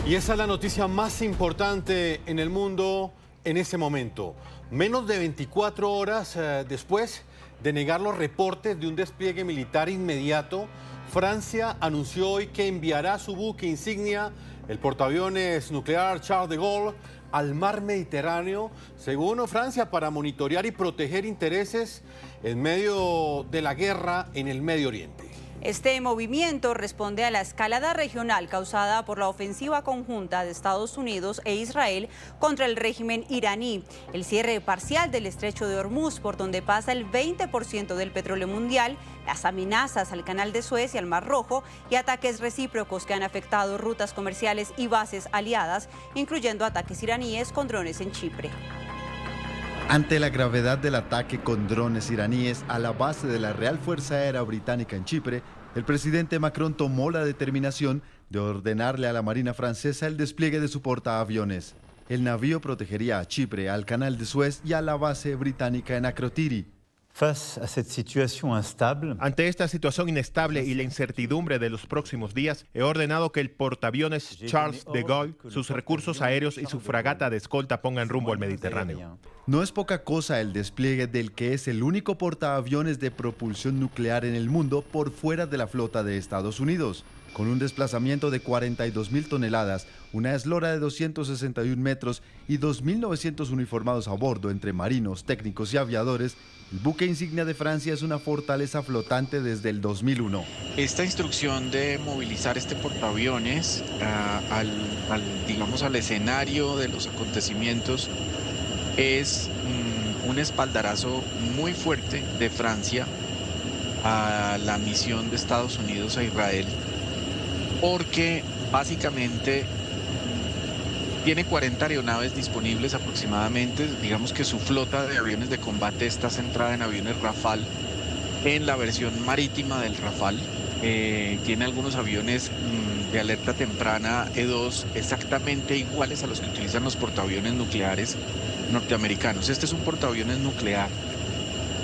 Y esa es la noticia más importante en el mundo en ese momento. Menos de 24 horas después de negar los reportes de un despliegue militar inmediato, Francia anunció hoy que enviará su buque insignia, el portaaviones nuclear Charles de Gaulle, al mar Mediterráneo, según Francia, para monitorear y proteger intereses en medio de la guerra en el Medio Oriente. Este movimiento responde a la escalada regional causada por la ofensiva conjunta de Estados Unidos e Israel contra el régimen iraní, el cierre parcial del estrecho de Hormuz, por donde pasa el 20% del petróleo mundial, las amenazas al Canal de Suez y al Mar Rojo y ataques recíprocos que han afectado rutas comerciales y bases aliadas, incluyendo ataques iraníes con drones en Chipre. Ante la gravedad del ataque con drones iraníes a la base de la Real Fuerza Aérea Británica en Chipre, el presidente Macron tomó la determinación de ordenarle a la Marina francesa el despliegue de su portaaviones. El navío protegería a Chipre, al Canal de Suez y a la base británica en Akrotiri. Ante esta situación inestable y la incertidumbre de los próximos días, he ordenado que el portaaviones Charles de Gaulle, sus recursos aéreos y su fragata de escolta pongan rumbo al Mediterráneo. No es poca cosa el despliegue del que es el único portaaviones de propulsión nuclear en el mundo por fuera de la flota de Estados Unidos. Con un desplazamiento de 42.000 toneladas, una eslora de 261 metros y 2.900 uniformados a bordo entre marinos, técnicos y aviadores, el buque insignia de Francia es una fortaleza flotante desde el 2001. Esta instrucción de movilizar este portaaviones al escenario de los acontecimientos es un espaldarazo muy fuerte de Francia a la misión de Estados Unidos a Israel, porque básicamente tiene 40 aeronaves disponibles aproximadamente. Digamos que su flota de aviones de combate está centrada en aviones Rafale, en la versión marítima del Rafale. Tiene algunos aviones de alerta temprana E-2 exactamente iguales a los que utilizan los portaaviones nucleares norteamericanos. Este es un portaaviones nuclear.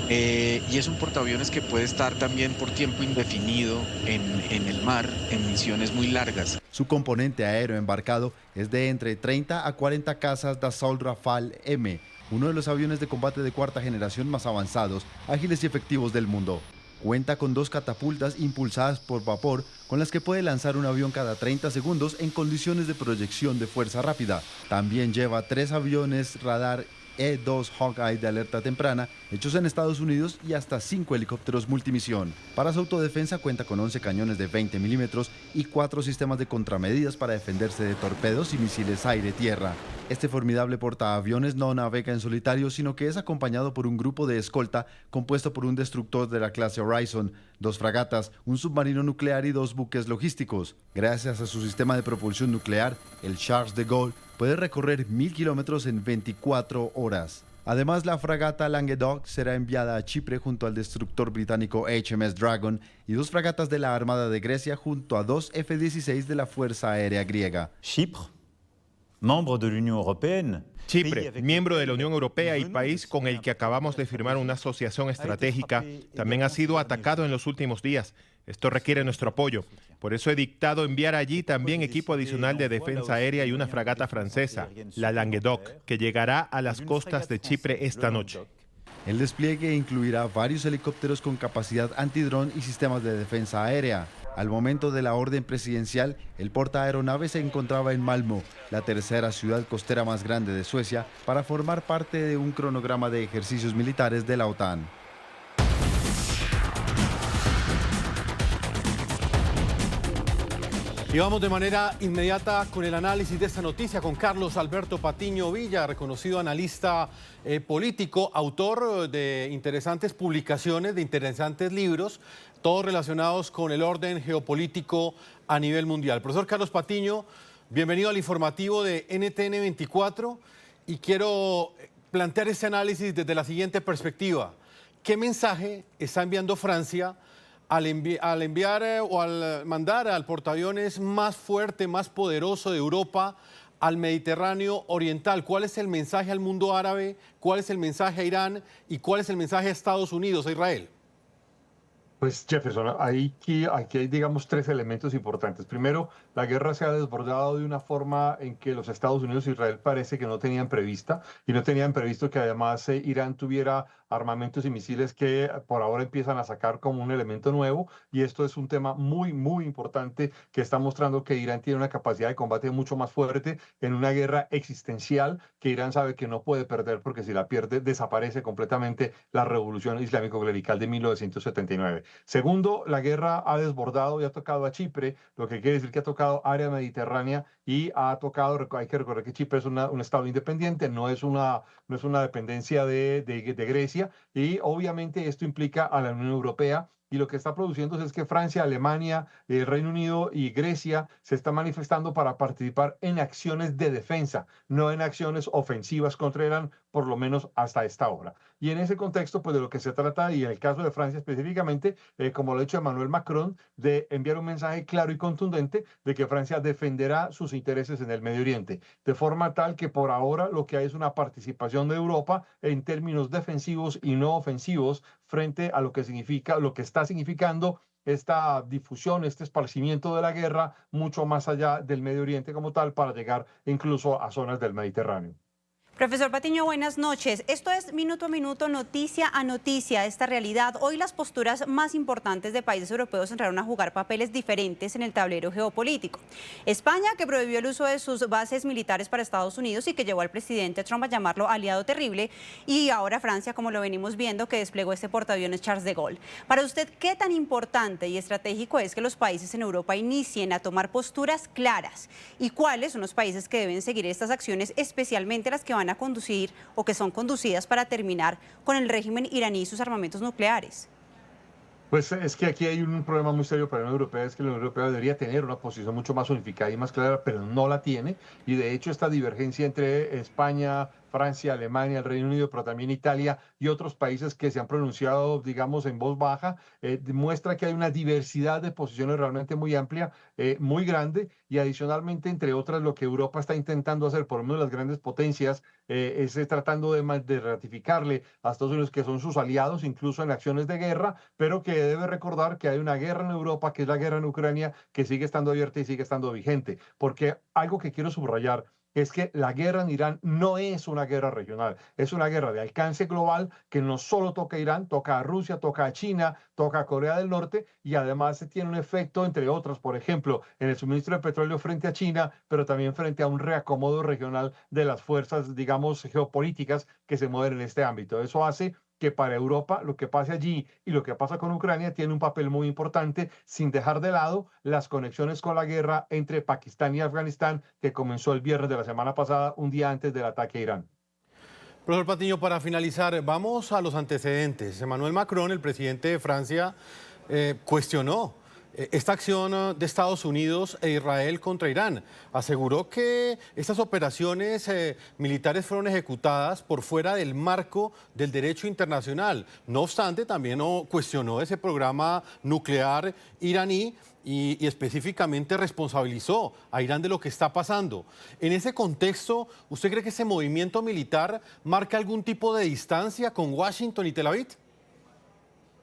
Y es un portaaviones que puede estar también por tiempo indefinido en el mar, en misiones muy largas. Su componente aéreo embarcado es de entre 30 a 40 cazas Dassault Rafale M, uno de los aviones de combate de cuarta generación más avanzados, ágiles y efectivos del mundo. Cuenta con 2 catapultas impulsadas por vapor con las que puede lanzar un avión cada 30 segundos en condiciones de proyección de fuerza rápida. También lleva 3 aviones radar E-2 Hawkeye de alerta temprana, hechos en Estados Unidos, y hasta 5 helicópteros multimisión. Para su autodefensa cuenta con 11 cañones de 20 milímetros y 4 sistemas de contramedidas para defenderse de torpedos y misiles aire-tierra. Este formidable portaaviones no navega en solitario, sino que es acompañado por un grupo de escolta compuesto por un destructor de la clase Horizon, 2 fragatas, un submarino nuclear y 2 buques logísticos. Gracias a su sistema de propulsión nuclear, el Charles de Gaulle puede recorrer 1000 kilómetros en 24 horas. Además, la fragata Languedoc será enviada a Chipre junto al destructor británico HMS Dragon y 2 fragatas de la Armada de Grecia junto a 2 F-16 de la Fuerza Aérea Griega. Chipre, miembro de la Unión Europea. Chipre, miembro de la Unión Europea y país con el que acabamos de firmar una asociación estratégica, también ha sido atacado en los últimos días. Esto requiere nuestro apoyo. Por eso he dictado enviar allí también equipo adicional de defensa aérea y una fragata francesa, la Languedoc, que llegará a las costas de Chipre esta noche. El despliegue incluirá varios helicópteros con capacidad antidrón y sistemas de defensa aérea. Al momento de la orden presidencial, el portaaeronaves se encontraba en Malmö, la tercera ciudad costera más grande de Suecia, para formar parte de un cronograma de ejercicios militares de la OTAN. Y vamos de manera inmediata con el análisis de esta noticia con Carlos Alberto Patiño Villa, reconocido analista político, autor de interesantes publicaciones, de interesantes libros, todos relacionados con el orden geopolítico a nivel mundial. Profesor Carlos Patiño, bienvenido al informativo de NTN 24 y quiero plantear este análisis desde la siguiente perspectiva. ¿Qué mensaje está enviando Francia al enviar o al mandar al portaaviones más fuerte, más poderoso de Europa al Mediterráneo Oriental? ¿Cuál es el mensaje al mundo árabe? ¿Cuál es el mensaje a Irán? ¿Y cuál es el mensaje a Estados Unidos, a Israel? Pues Jefferson, aquí hay, digamos, tres elementos importantes. Primero, la guerra se ha desbordado de una forma en que los Estados Unidos e Israel parece que no tenían prevista, y no tenían previsto que además Irán tuviera armamentos y misiles que por ahora empiezan a sacar como un elemento nuevo, y esto es un tema muy, muy importante que está mostrando que Irán tiene una capacidad de combate mucho más fuerte en una guerra existencial que Irán sabe que no puede perder, porque si la pierde desaparece completamente la revolución islámico-clerical de 1979. Segundo, la guerra ha desbordado y ha tocado a Chipre, lo que quiere decir que ha tocado área mediterránea y ha tocado, hay que recordar que Chipre es un estado independiente, no es una dependencia de Grecia, y obviamente esto implica a la Unión Europea. Y lo que está produciendo es que Francia, Alemania, el Reino Unido y Grecia se están manifestando para participar en acciones de defensa, no en acciones ofensivas contra Irán, por lo menos hasta esta hora. Y en ese contexto, pues de lo que se trata, y en el caso de Francia específicamente, como lo ha hecho Emmanuel Macron, de enviar un mensaje claro y contundente de que Francia defenderá sus intereses en el Medio Oriente, de forma tal que por ahora lo que hay es una participación de Europa en términos defensivos y no ofensivos frente a lo que significa, lo que está significando esta difusión, este esparcimiento de la guerra mucho más allá del Medio Oriente como tal, para llegar incluso a zonas del Mediterráneo. Profesor Patiño, buenas noches. Esto es Minuto a Minuto, noticia a noticia, esta realidad. Hoy las posturas más importantes de países europeos entraron a jugar papeles diferentes en el tablero geopolítico. España, que prohibió el uso de sus bases militares para Estados Unidos y que llevó al presidente Trump a llamarlo aliado terrible. Y ahora Francia, como lo venimos viendo, que desplegó este portaaviones Charles de Gaulle. Para usted, ¿qué tan importante y estratégico es que los países en Europa inicien a tomar posturas claras? ¿Y cuáles son los países que deben seguir estas acciones, especialmente las que van a conducir o que son conducidas para terminar con el régimen iraní y sus armamentos nucleares? Pues es que aquí hay un problema muy serio para la Unión Europea, es que la Unión Europea debería tener una posición mucho más unificada y más clara, pero no la tiene, y de hecho esta divergencia entre España, Francia, Alemania, el Reino Unido, pero también Italia y otros países que se han pronunciado, digamos, en voz baja, demuestra que hay una diversidad de posiciones realmente muy amplia, muy grande, y adicionalmente, entre otras, lo que Europa está intentando hacer, por lo menos las grandes potencias, es tratando de ratificarle a Estados Unidos que son sus aliados, incluso en acciones de guerra, pero que debe recordar que hay una guerra en Europa, que es la guerra en Ucrania, que sigue estando abierta y sigue estando vigente. Porque algo que quiero subrayar es que la guerra en Irán no es una guerra regional, es una guerra de alcance global que no solo toca a Irán, toca a Rusia, toca a China, toca a Corea del Norte, y además tiene un efecto, entre otros, por ejemplo, en el suministro de petróleo frente a China, pero también frente a un reacomodo regional de las fuerzas, digamos, geopolíticas que se mueven en este ámbito. Eso hace que para Europa lo que pase allí y lo que pasa con Ucrania tiene un papel muy importante, sin dejar de lado las conexiones con la guerra entre Pakistán y Afganistán, que comenzó el viernes de la semana pasada, un día antes del ataque a Irán. Profesor Patiño, para finalizar, vamos a los antecedentes. Emmanuel Macron, el presidente de Francia, cuestionó esta acción de Estados Unidos e Israel contra Irán. Aseguró que estas operaciones militares fueron ejecutadas por fuera del marco del derecho internacional. No obstante, también cuestionó ese programa nuclear iraní y específicamente responsabilizó a Irán de lo que está pasando. En ese contexto, ¿usted cree que ese movimiento militar marca algún tipo de distancia con Washington y Tel Aviv?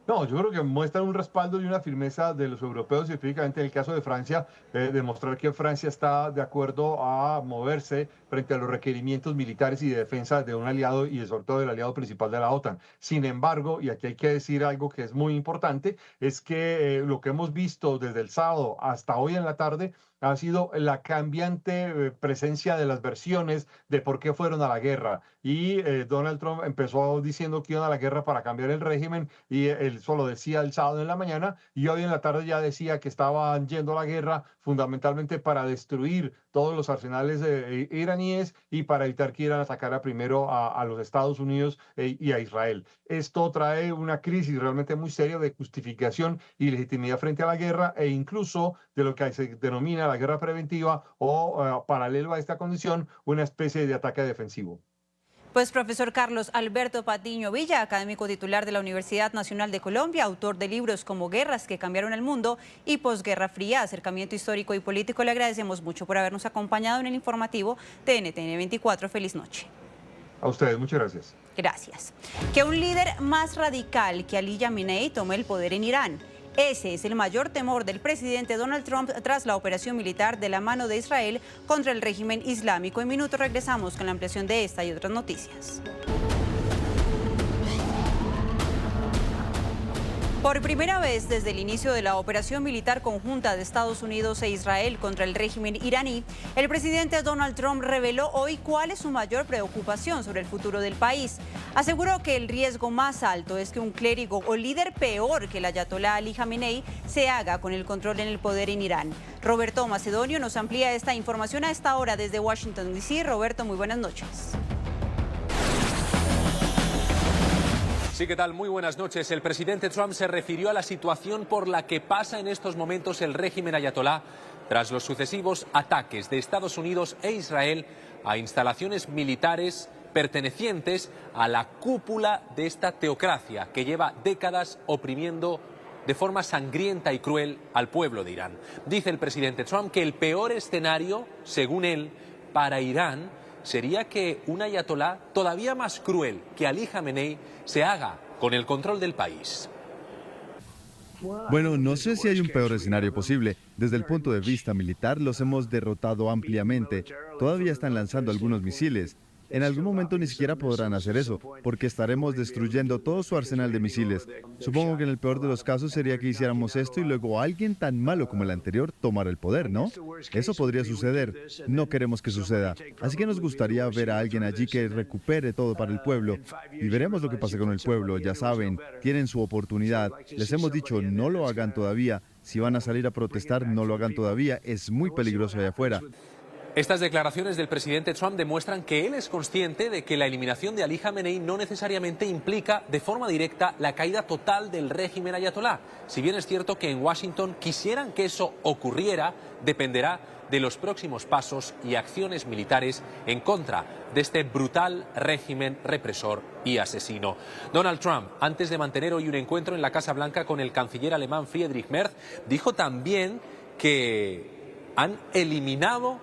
No, yo creo que muestra un respaldo y una firmeza de los europeos, y específicamente en el caso de Francia, demostrar que Francia está de acuerdo a moverse frente a los requerimientos militares y de defensa de un aliado, y sobre todo del aliado principal de la OTAN. Sin embargo, y aquí hay que decir algo que es muy importante, es que lo que hemos visto desde el sábado hasta hoy en la tarde ha sido la cambiante presencia de las versiones de por qué fueron a la guerra. Y Donald Trump empezó diciendo que iban a la guerra para cambiar el régimen, y él solo decía el sábado en la mañana, y hoy en la tarde ya decía que estaban yendo a la guerra fundamentalmente para destruir todos los arsenales iraníes y para evitar que Irán atacara primero a los Estados Unidos y a Israel. Esto trae una crisis realmente muy seria de justificación y legitimidad frente a la guerra, e incluso de lo que se denomina la guerra preventiva o paralelo a esta condición, una especie de ataque defensivo. Pues profesor Carlos Alberto Patiño Villa, académico titular de la Universidad Nacional de Colombia, autor de libros como Guerras que cambiaron el mundo y Posguerra Fría, acercamiento histórico y político, le agradecemos mucho por habernos acompañado en el informativo de NTN 24. Feliz noche. A ustedes, muchas gracias. Gracias. Que un líder más radical que Ali Khamenei tome el poder en Irán. Ese es el mayor temor del presidente Donald Trump tras la operación militar de la mano de Israel contra el régimen islámico. En minutos regresamos con la ampliación de esta y otras noticias. Por primera vez desde el inicio de la operación militar conjunta de Estados Unidos e Israel contra el régimen iraní, el presidente Donald Trump reveló hoy cuál es su mayor preocupación sobre el futuro del país. Aseguró que el riesgo más alto es que un clérigo o líder peor que el ayatolá Ali Khamenei se haga con el control en el poder en Irán. Roberto Macedonio nos amplía esta información a esta hora desde Washington, D.C. Roberto, muy buenas noches. Sí, ¿qué tal? Muy buenas noches. El presidente Trump se refirió a la situación por la que pasa en estos momentos el régimen ayatolá tras los sucesivos ataques de Estados Unidos e Israel a instalaciones militares pertenecientes a la cúpula de esta teocracia que lleva décadas oprimiendo de forma sangrienta y cruel al pueblo de Irán. Dice el presidente Trump que el peor escenario, según él, para Irán sería que un ayatolá todavía más cruel que Ali Khamenei se haga con el control del país. Bueno, no sé si hay un peor escenario posible. Desde el punto de vista militar, los hemos derrotado ampliamente. Todavía están lanzando algunos misiles. En algún momento ni siquiera podrán hacer eso, porque estaremos destruyendo todo su arsenal de misiles. Supongo que en el peor de los casos sería que hiciéramos esto y luego alguien tan malo como el anterior tomara el poder, ¿no? Eso podría suceder. No queremos que suceda. Así que nos gustaría ver a alguien allí que recupere todo para el pueblo. Y veremos lo que pasa con el pueblo. Ya saben, tienen su oportunidad. Les hemos dicho, no lo hagan todavía. Si van a salir a protestar, no lo hagan todavía. Es muy peligroso allá afuera. Estas declaraciones del presidente Trump demuestran que él es consciente de que la eliminación de Ali Khamenei no necesariamente implica de forma directa la caída total del régimen ayatolá. Si bien es cierto que en Washington quisieran que eso ocurriera, dependerá de los próximos pasos y acciones militares en contra de este brutal régimen represor y asesino. Donald Trump, antes de mantener hoy un encuentro en la Casa Blanca con el canciller alemán Friedrich Merz, dijo también que han eliminado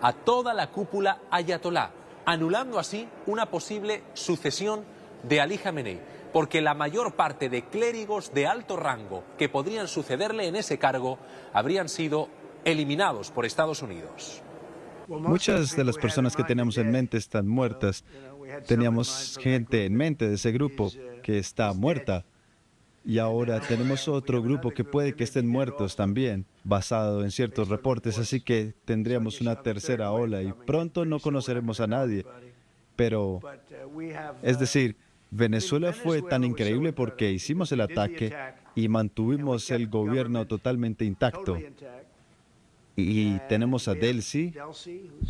a toda la cúpula ayatolá, anulando así una posible sucesión de Ali Khamenei, porque la mayor parte de clérigos de alto rango que podrían sucederle en ese cargo habrían sido eliminados por Estados Unidos. Muchas de las personas que teníamos en mente están muertas. Teníamos gente en mente de ese grupo que está muerta. Y ahora tenemos otro grupo que puede que estén muertos también, basado en ciertos reportes, así que tendríamos una tercera ola y pronto no conoceremos a nadie. Pero, es decir, Venezuela fue tan increíble porque hicimos el ataque y mantuvimos el gobierno totalmente intacto. Y tenemos a Delcy,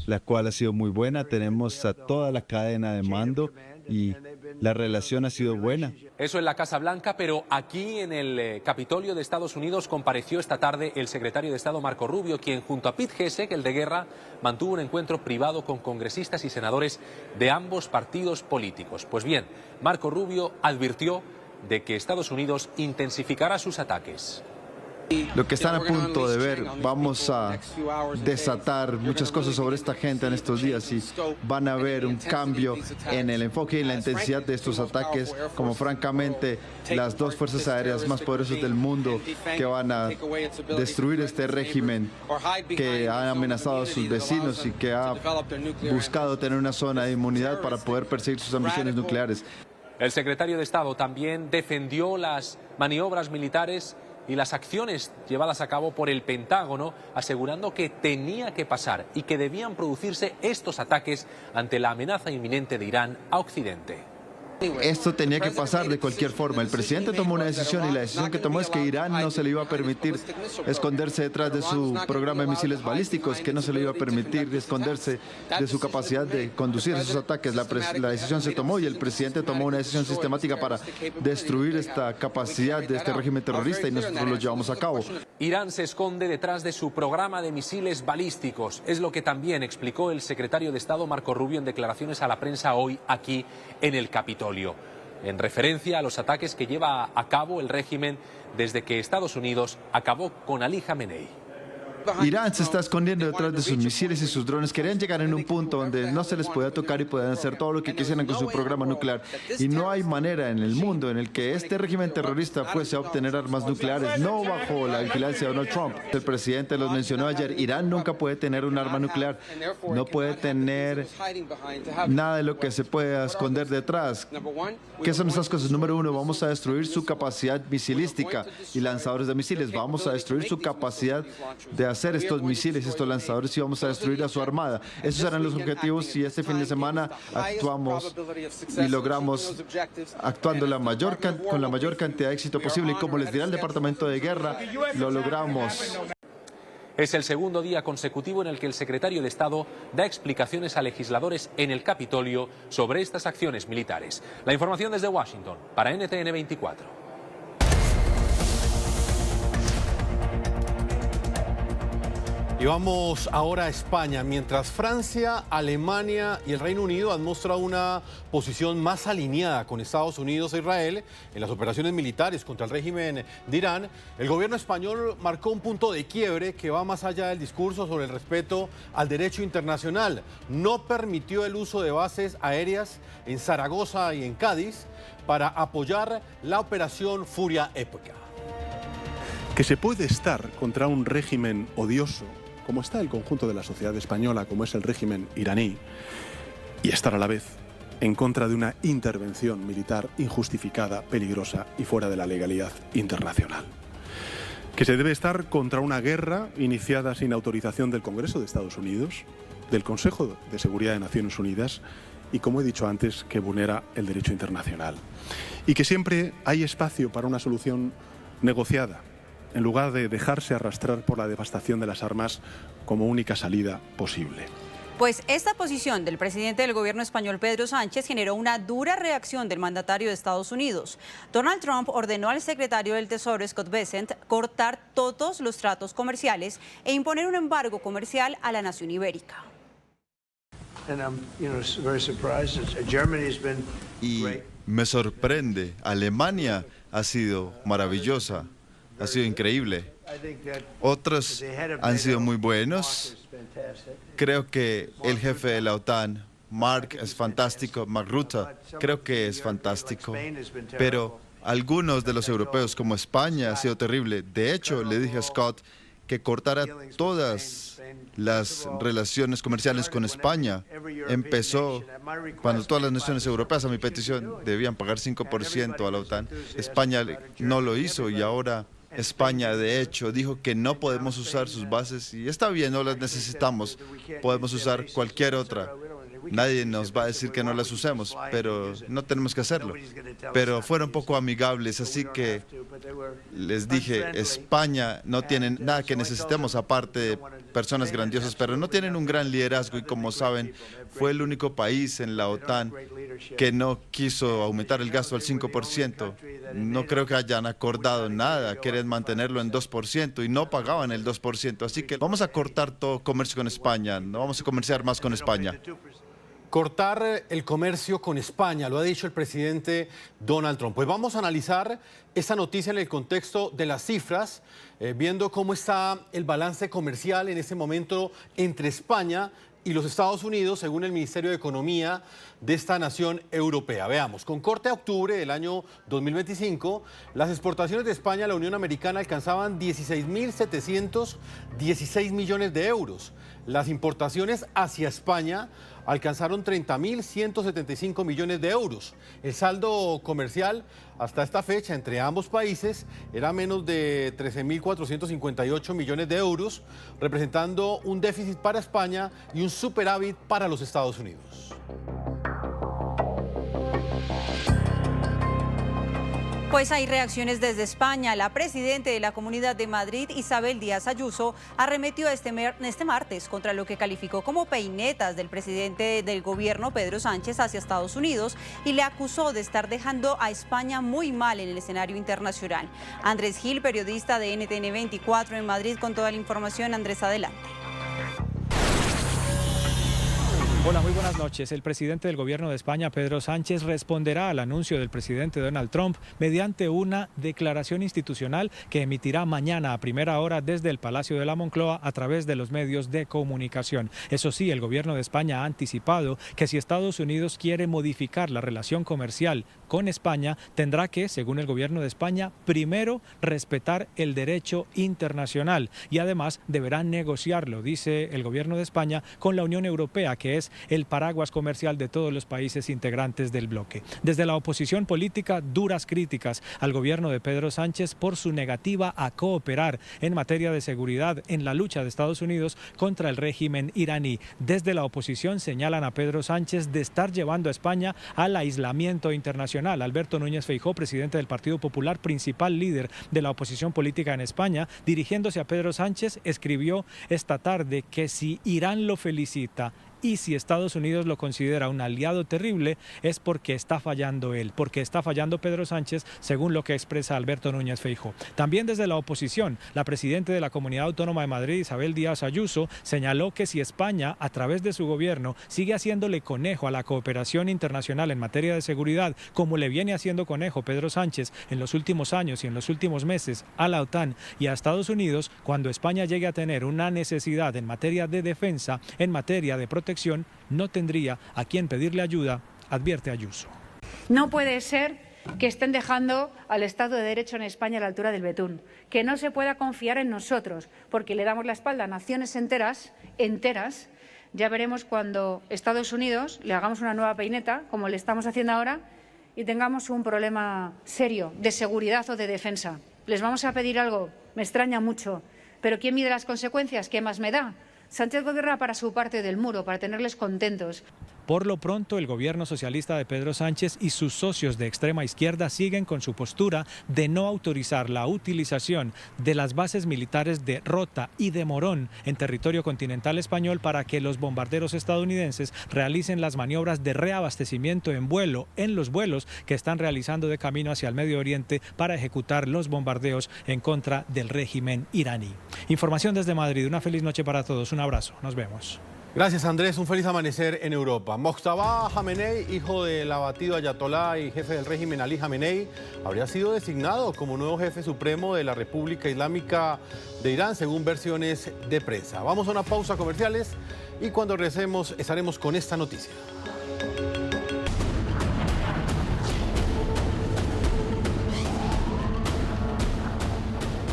la cual ha sido muy buena, tenemos a toda la cadena de mando y la relación ha sido buena. Eso en la Casa Blanca, pero aquí en el Capitolio de Estados Unidos compareció esta tarde el secretario de Estado Marco Rubio, quien junto a Pete Hegseth, el de guerra, mantuvo un encuentro privado con congresistas y senadores de ambos partidos políticos. Pues bien, Marco Rubio advirtió de que Estados Unidos intensificará sus ataques. Lo que están a punto de ver, vamos a desatar muchas cosas sobre esta gente en estos días y van a ver un cambio en el enfoque y en la intensidad de estos ataques, como francamente las dos fuerzas aéreas más poderosas del mundo que van a destruir este régimen que ha amenazado a sus vecinos y que ha buscado tener una zona de inmunidad para poder perseguir sus ambiciones nucleares. El secretario de Estado también defendió las maniobras militares y las acciones llevadas a cabo por el Pentágono, asegurando que tenía que pasar y que debían producirse estos ataques ante la amenaza inminente de Irán a Occidente. Esto tenía que pasar de cualquier forma. El presidente tomó una decisión y la decisión que tomó es que Irán no se le iba a permitir esconderse detrás de su programa de misiles balísticos, que no se le iba a permitir esconderse de su capacidad de conducir esos ataques. La decisión se tomó y el presidente tomó una decisión sistemática para destruir esta capacidad de este régimen terrorista y nosotros lo llevamos a cabo. Irán se esconde detrás de su programa de misiles balísticos. Es lo que también explicó el secretario de Estado Marco Rubio en declaraciones a la prensa hoy aquí en el Capitolio, en referencia a los ataques que lleva a cabo el régimen desde que Estados Unidos acabó con Ali Khamenei. Irán se está escondiendo detrás de sus misiles y sus drones. Querían llegar en un punto donde no se les podía tocar y podían hacer todo lo que quisieran con su programa nuclear. Y no hay manera en el mundo en el que este régimen terrorista fuese a obtener armas nucleares, no bajo la vigilancia de Donald Trump. El presidente los mencionó ayer, Irán nunca puede tener un arma nuclear, no puede tener nada de lo que se pueda esconder detrás. ¿Qué son esas cosas? Número uno, vamos a destruir su capacidad misilística y lanzadores de misiles. Vamos a destruir su capacidad de hacer estos misiles, estos lanzadores, y vamos a destruir a su armada. Esos serán los objetivos, y este fin de semana actuamos y logramos, actuando con la mayor cantidad de éxito posible. Y como les dirá el Departamento de Guerra, lo logramos. Es el segundo día consecutivo en el que el secretario de Estado da explicaciones a legisladores en el Capitolio sobre estas acciones militares. La información desde Washington, para NTN 24. Y vamos ahora a España. Mientras Francia, Alemania y el Reino Unido han mostrado una posición más alineada con Estados Unidos e Israel en las operaciones militares contra el régimen de Irán, el gobierno español marcó un punto de quiebre que va más allá del discurso sobre el respeto al derecho internacional. No permitió el uso de bases aéreas en Zaragoza y en Cádiz para apoyar la operación Furia Épica. Que se puede estar contra un régimen odioso, como está el conjunto de la sociedad española, como es el régimen iraní, y estar a la vez en contra de una intervención militar injustificada, peligrosa y fuera de la legalidad internacional. Que se debe estar contra una guerra iniciada sin autorización del Congreso de Estados Unidos, del Consejo de Seguridad de Naciones Unidas, y, como he dicho antes, que vulnera el derecho internacional. Y que siempre hay espacio para una solución negociada, en lugar de dejarse arrastrar por la devastación de las armas como única salida posible. Pues esta posición del presidente del gobierno español, Pedro Sánchez, generó una dura reacción del mandatario de Estados Unidos. Donald Trump ordenó al secretario del Tesoro, Scott Bessent, cortar todos los tratos comerciales e imponer un embargo comercial a la nación ibérica. Y me sorprende, Alemania ha sido maravillosa. Ha sido increíble. Otros han sido muy buenos. Creo que el jefe de la OTAN, Mark, es fantástico. Mark Rutte, creo que es fantástico. Pero algunos de los europeos, como España, ha sido terrible. De hecho, le dije a Scott que cortara todas las relaciones comerciales con España. Empezó cuando todas las naciones europeas, a mi petición, debían pagar 5% a la OTAN. España no lo hizo, y ahora España, de hecho, dijo que no podemos usar sus bases, y está bien, no las necesitamos. Podemos usar cualquier otra. Nadie nos va a decir que no las usemos, pero no tenemos que hacerlo. Pero fueron poco amigables, así que les dije, España no tiene nada que necesitemos aparte de personas grandiosas, pero no tienen un gran liderazgo, y como saben, fue el único país en la OTAN que no quiso aumentar el gasto al 5%. No creo que hayan acordado nada, quieren mantenerlo en 2% y no pagaban el 2%. Así que vamos a cortar todo comercio con España, no vamos a comerciar más con España. Cortar el comercio con España, lo ha dicho el presidente Donald Trump. Pues vamos a analizar esta noticia en el contexto de las cifras, viendo cómo está el balance comercial en este momento entre España y los Estados Unidos, según el Ministerio de Economía de esta nación europea. Veamos, con corte a octubre del año 2025, las exportaciones de España a la Unión Americana alcanzaban 16.716 millones de euros. Las importaciones hacia España alcanzaron 30.175 millones de euros. El saldo comercial hasta esta fecha entre ambos países era menos de 13.458 millones de euros, representando un déficit para España y un superávit para los Estados Unidos. Pues hay reacciones desde España. La presidenta de la Comunidad de Madrid, Isabel Díaz Ayuso, arremetió este martes contra lo que calificó como peinetas del presidente del gobierno, Pedro Sánchez, hacia Estados Unidos, y le acusó de estar dejando a España muy mal en el escenario internacional. Andrés Gil, periodista de NTN 24 en Madrid, con toda la información. Andrés, adelante. Hola, muy buenas noches. El presidente del gobierno de España, Pedro Sánchez, responderá al anuncio del presidente Donald Trump mediante una declaración institucional que emitirá mañana a primera hora desde el Palacio de la Moncloa a través de los medios de comunicación. Eso sí, el gobierno de España ha anticipado que si Estados Unidos quiere modificar la relación comercial con España, tendrá que, según el gobierno de España, primero respetar el derecho internacional y además deberá negociarlo, dice el gobierno de España, con la Unión Europea, que es el paraguas comercial de todos los países integrantes del bloque. Desde la oposición política, duras críticas al gobierno de Pedro Sánchez por su negativa a cooperar en materia de seguridad en la lucha de Estados Unidos contra el régimen iraní. Desde la oposición señalan a Pedro Sánchez de estar llevando a España al aislamiento internacional. Alberto Núñez Feijóo, presidente del Partido Popular, principal líder de la oposición política en España, dirigiéndose a Pedro Sánchez, escribió esta tarde que si Irán lo felicita y si Estados Unidos lo considera un aliado terrible, es porque está fallando él, porque está fallando Pedro Sánchez, según lo que expresa Alberto Núñez Feijóo. También desde la oposición, la presidenta de la Comunidad Autónoma de Madrid, Isabel Díaz Ayuso, señaló que si España, a través de su gobierno, sigue haciéndole conejo a la cooperación internacional en materia de seguridad, como le viene haciendo conejo Pedro Sánchez en los últimos años y en los últimos meses a la OTAN y a Estados Unidos, cuando España llegue a tener una necesidad en materia de defensa, en materia de protección, no tendría a quién pedirle ayuda, advierte Ayuso. No puede ser que estén dejando al Estado de Derecho en España a la altura del betún, que no se pueda confiar en nosotros, porque le damos la espalda a naciones enteras. Ya veremos cuando Estados Unidos le hagamos una nueva peineta, como le estamos haciendo ahora, y tengamos un problema serio de seguridad o de defensa. Les vamos a pedir algo, me extraña mucho, pero ¿quién mide las consecuencias? ¿Qué más me da? Sánchez gobierna para su parte del muro, para tenerles contentos. Por lo pronto, el gobierno socialista de Pedro Sánchez y sus socios de extrema izquierda siguen con su postura de no autorizar la utilización de las bases militares de Rota y de Morón en territorio continental español para que los bombarderos estadounidenses realicen las maniobras de reabastecimiento en los vuelos que están realizando de camino hacia el Medio Oriente para ejecutar los bombardeos en contra del régimen iraní. Información desde Madrid. Una feliz noche para todos. Un abrazo. Nos vemos. Gracias, Andrés. Un feliz amanecer en Europa. Mojtaba Khamenei, hijo del abatido ayatolá y jefe del régimen Ali Khamenei, habría sido designado como nuevo jefe supremo de la República Islámica de Irán, según versiones de prensa. Vamos a una pausa comerciales y cuando regresemos estaremos con esta noticia.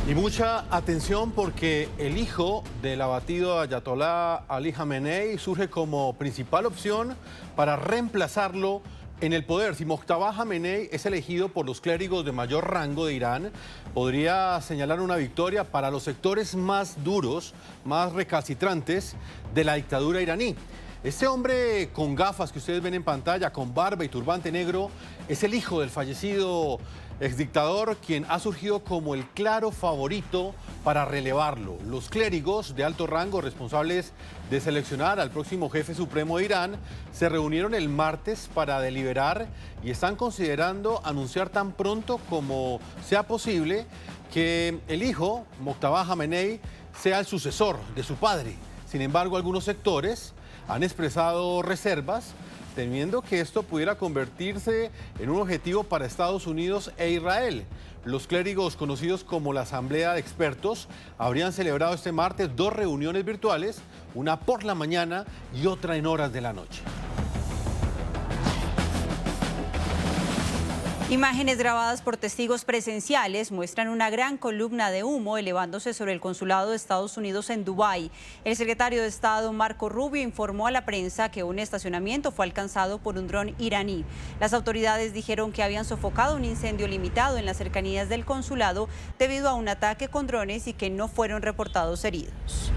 Y mucha atención porque el hijo del abatido ayatolá Ali Khamenei surge como principal opción para reemplazarlo en el poder. Si Mojtaba Khamenei es elegido por los clérigos de mayor rango de Irán, podría señalar una victoria para los sectores más duros, más recalcitrantes de la dictadura iraní. Este hombre con gafas que ustedes ven en pantalla, con barba y turbante negro, es el hijo del fallecido exdictador, quien ha surgido como el claro favorito para relevarlo. Los clérigos de alto rango responsables de seleccionar al próximo jefe supremo de Irán se reunieron el martes para deliberar y están considerando anunciar tan pronto como sea posible que el hijo, Mojtaba Khamenei, sea el sucesor de su padre. Sin embargo, algunos sectores han expresado reservas, temiendo que esto pudiera convertirse en un objetivo para Estados Unidos e Israel. Los clérigos, conocidos como la Asamblea de Expertos, habrían celebrado este martes 2 reuniones virtuales, una por la mañana y otra en horas de la noche. Imágenes grabadas por testigos presenciales muestran una gran columna de humo elevándose sobre el consulado de Estados Unidos en Dubái. El secretario de Estado, Marco Rubio, informó a la prensa que un estacionamiento fue alcanzado por un dron iraní. Las autoridades dijeron que habían sofocado un incendio limitado en las cercanías del consulado debido a un ataque con drones y que no fueron reportados heridos.